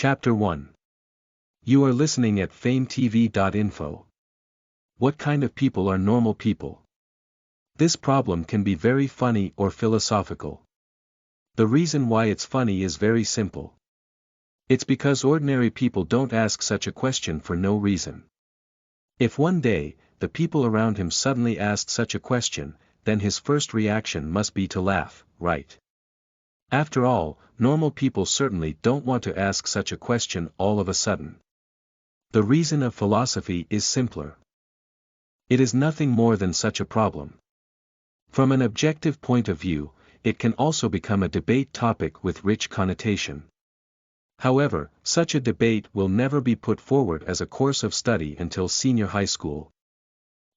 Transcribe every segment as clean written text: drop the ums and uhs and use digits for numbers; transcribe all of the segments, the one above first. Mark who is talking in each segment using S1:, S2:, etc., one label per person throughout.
S1: Chapter 1. You are listening at FameTV.info. What kind of people are normal people? This problem can be very funny or philosophical. The reason why it's funny is very simple. It's because ordinary people don't ask such a question for no reason. If one day, the people around him suddenly asked such a question, then his first reaction must be to laugh, right? After all, normal people certainly don't want to ask such a question all of a sudden. The reason of philosophy is simpler. It is nothing more than such a problem. From an objective point of view, it can also become a debate topic with rich connotation. However, such a debate will never be put forward as a course of study until senior high school.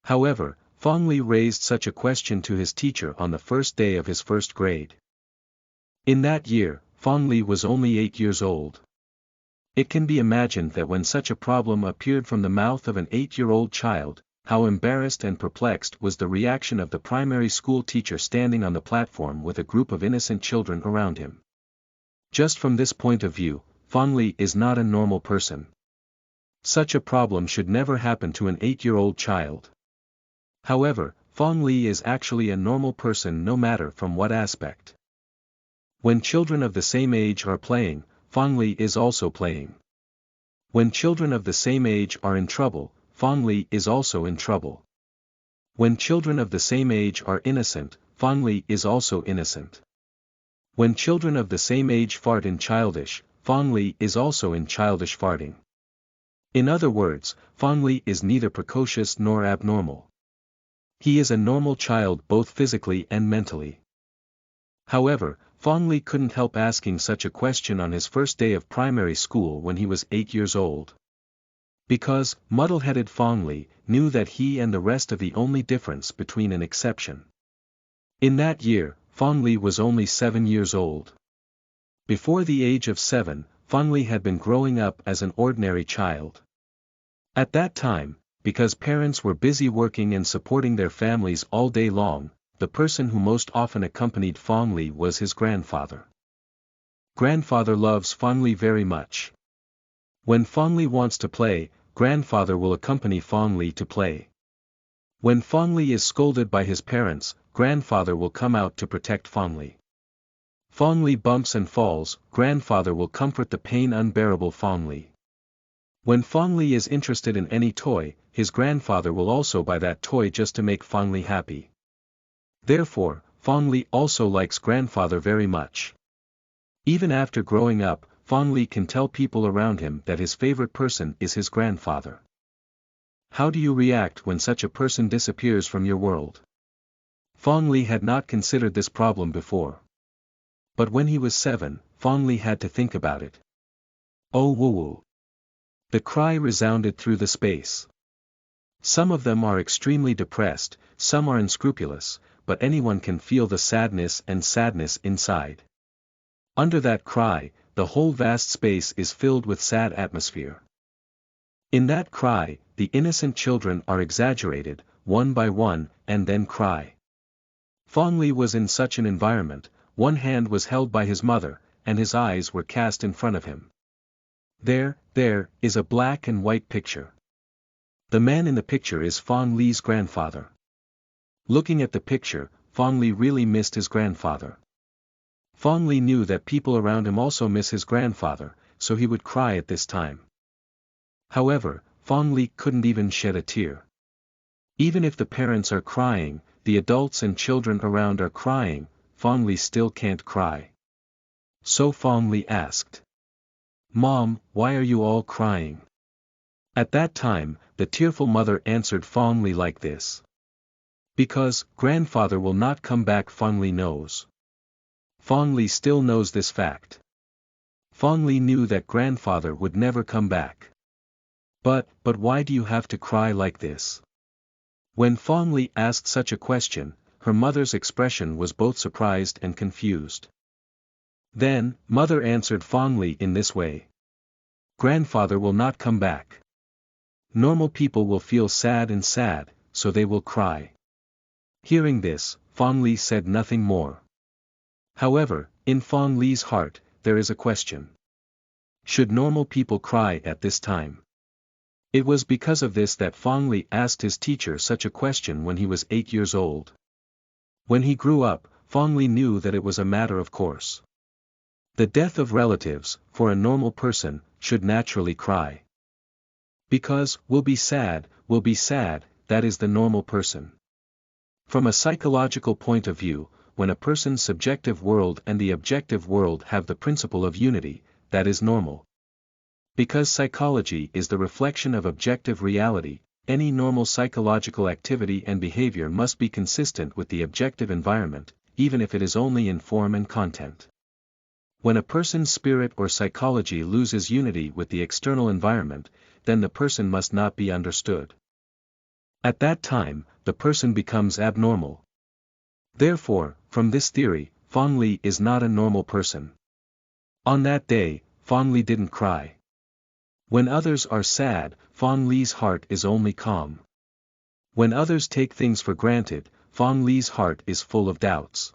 S1: However, Fong Li raised such a question to his teacher on the first day of his first grade. In that year, Fong Li was only 8 years old. It can be imagined that when such a problem appeared from the mouth of an 8-year-old child, how embarrassed and perplexed was the reaction of the primary school teacher standing on the platform with a group of innocent children around him. Just from this point of view, Fong Li is not a normal person. Such a problem should never happen to an 8-year-old child. However, Fong Li is actually a normal person no matter from what aspect. When children of the same age are playing, Fong Li is also playing. When children of the same age are in trouble, Fong Li is also in trouble. When children of the same age are innocent, Fong Li is also innocent. When children of the same age fart in childish, Fong Li is also in childish farting. In other words, Fong Li is neither precocious nor abnormal. He is a normal child both physically and mentally. However, Fong Li couldn't help asking such a question on his first day of primary school when he was 8 years old. Because, muddle-headed Fong Li knew that he and the rest of the only difference between an exception. In that year, Fong Li was only 7 years old. Before the age of 7, Fong Li had been growing up as an ordinary child. At that time, because parents were busy working and supporting their families all day long, the person who most often accompanied Fong Li was his grandfather. Grandfather loves Fong Li very much. When Fong Li wants to play, grandfather will accompany Fong Li to play. When Fong Li is scolded by his parents, grandfather will come out to protect Fong Li. Fong Li bumps and falls, grandfather will comfort the pain unbearable Fong Li. When Fong Li is interested in any toy, his grandfather will also buy that toy just to make Fong Li happy. Therefore, Fong Li also likes grandfather very much. Even after growing up, Fong Li can tell people around him that his favorite person is his grandfather. How do you react when such a person disappears from your world? Fong Li had not considered this problem before. But when he was 7, Fong Li had to think about it. Oh woo-woo. The cry resounded through the space. Some of them are extremely depressed, some are unscrupulous, but anyone can feel the sadness inside. Under that cry, the whole vast space is filled with sad atmosphere. In that cry, the innocent children are exaggerated, one by one, and then cry. Fong Li was in such an environment, one hand was held by his mother, and his eyes were cast in front of him. There is a black and white picture. The man in the picture is Fong Li's grandfather. Looking at the picture, Fong Li really missed his grandfather. Fong Li knew that people around him also miss his grandfather, so he would cry at this time. However, Fong Li couldn't even shed a tear. Even if the parents are crying, the adults and children around are crying, Fong Li still can't cry. So Fong Li asked, "Mom, why are you all crying?" At that time, the tearful mother answered Fong Li like this. Because, grandfather will not come back. Fong Li knows. Fong Li still knows this fact. Fong Li knew that grandfather would never come back. But why do you have to cry like this? When Fong Li asked such a question, her mother's expression was both surprised and confused. Then, mother answered Fong Li in this way. Grandfather will not come back. Normal people will feel sad, so they will cry. Hearing this, Fong Li said nothing more. However, in Fong Li's heart, there is a question. Should normal people cry at this time? It was because of this that Fong Li asked his teacher such a question when he was 8 years old. When he grew up, Fong Li knew that it was a matter of course. The death of relatives, for a normal person, should naturally cry. Because, will be sad, that is the normal person. From a psychological point of view, when a person's subjective world and the objective world have the principle of unity, that is normal. Because psychology is the reflection of objective reality, any normal psychological activity and behavior must be consistent with the objective environment, even if it is only in form and content. When a person's spirit or psychology loses unity with the external environment, then the person must not be understood. At that time, the person becomes abnormal. Therefore, from this theory, Fong Li is not a normal person. On that day, Fong Li didn't cry. When others are sad, Fong Li's heart is only calm. When others take things for granted, Fong Li's heart is full of doubts.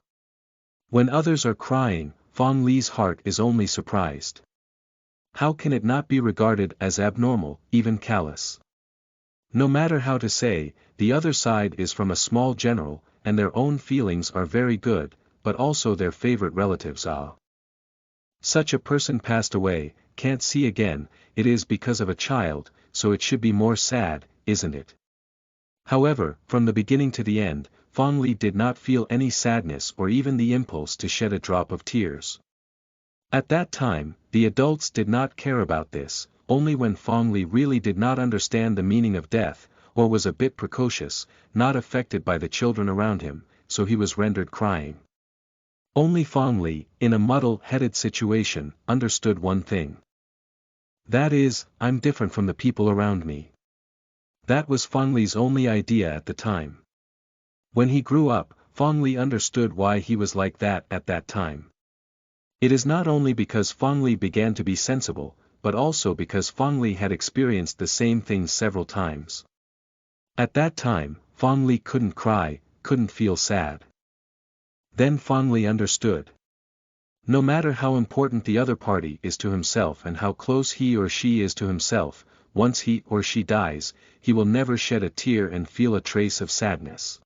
S1: When others are crying, Fong Li's heart is only surprised. How can it not be regarded as abnormal, even callous? No matter how to say, the other side is from a small general, and their own feelings are very good, but also their favorite relatives are. Such a person passed away, can't see again, it is because of a child, so it should be more sad, isn't it? However, from the beginning to the end, Fong Li did not feel any sadness or even the impulse to shed a drop of tears. At that time, the adults did not care about this, only when Fong Li really did not understand the meaning of death, or was a bit precocious, not affected by the children around him, so he was rendered crying. Only Fong Li, in a muddle-headed situation, understood one thing. That is, I'm different from the people around me. That was Fong Li's only idea at the time. When he grew up, Fong Li understood why he was like that at that time. It is not only because Fong Li began to be sensible, but also because Fong Li had experienced the same things several times. At that time, Fong Li couldn't cry, couldn't feel sad. Then Fong Li understood. No matter how important the other party is to himself and how close he or she is to himself, once he or she dies, he will never shed a tear and feel a trace of sadness.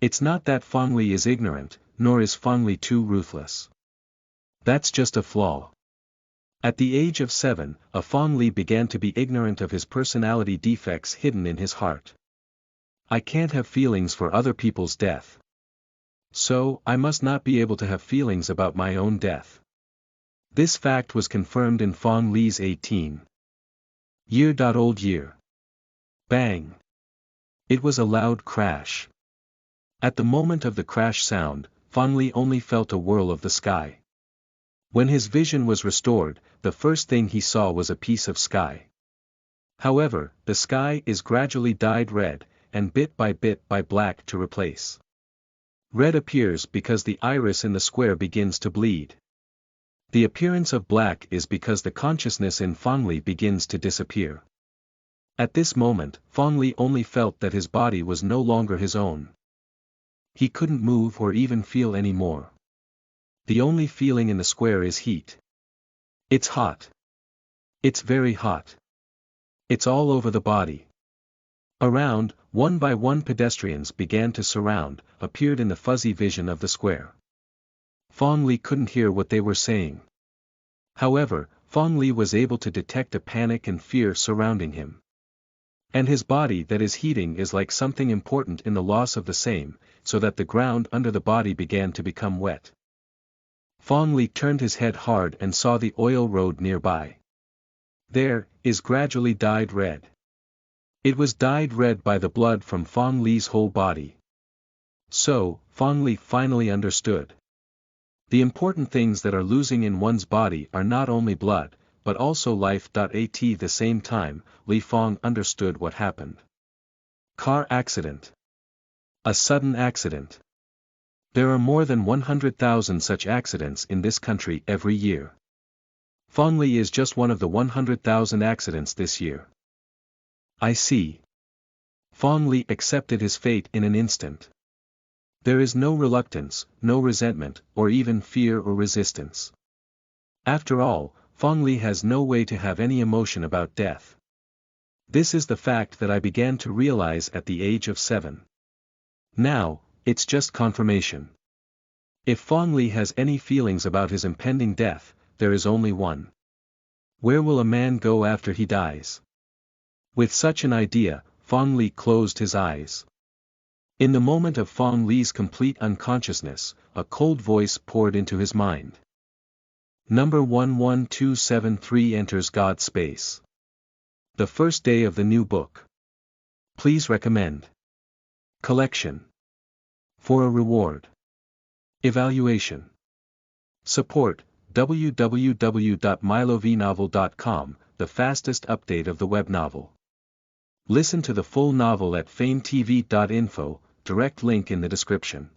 S1: It's not that Fong Li is ignorant, nor is Fong Li too ruthless. That's just a flaw. At the age of 7, Fong Li began to be ignorant of his personality defects hidden in his heart. I can't have feelings for other people's death. So, I must not be able to have feelings about my own death. This fact was confirmed in Fong Li's 18-year-old year. Bang! It was a loud crash. At the moment of the crash sound, Fong Li only felt a whirl of the sky. When his vision was restored, the first thing he saw was a piece of sky. However, the sky is gradually dyed red, and bit by black to replace. Red appears because the iris in the square begins to bleed. The appearance of black is because the consciousness in Fong Li begins to disappear. At this moment, Fong Li only felt that his body was no longer his own. He couldn't move or even feel any more. The only feeling in the square is heat. It's hot. It's very hot. It's all over the body. Around, one by one pedestrians began to surround, appeared in the fuzzy vision of the square. Fong Li couldn't hear what they were saying. However, Fong Li was able to detect a panic and fear surrounding him. And his body that is heating is like something important in the loss of the same, so that the ground under the body began to become wet. Fong Li turned his head hard and saw the oil road nearby. There, is gradually dyed red. It was dyed red by the blood from Fong Li's whole body. So, Fong Li finally understood. The important things that are losing in one's body are not only blood, but also life. At the same time, Li Fong understood what happened. Car accident. A sudden accident. There are more than 100,000 such accidents in this country every year. Fong Li is just one of the 100,000 accidents this year. I see. Fong Li accepted his fate in an instant. There is no reluctance, no resentment, or even fear or resistance. After all, Fong Li has no way to have any emotion about death. This is the fact that I began to realize at the age of 7. Now, it's just confirmation. If Fong Li has any feelings about his impending death, there is only one. Where will a man go after he dies? With such an idea, Fong Li closed his eyes. In the moment of Fong Li's complete unconsciousness, a cold voice poured into his mind. Number 11273 enters God's space. The first day of the new book. Please recommend. Collection. For a reward. Evaluation. Support, www.milovnovel.com, the fastest update of the web novel. Listen to the full novel at FameTV.info, direct link in the description.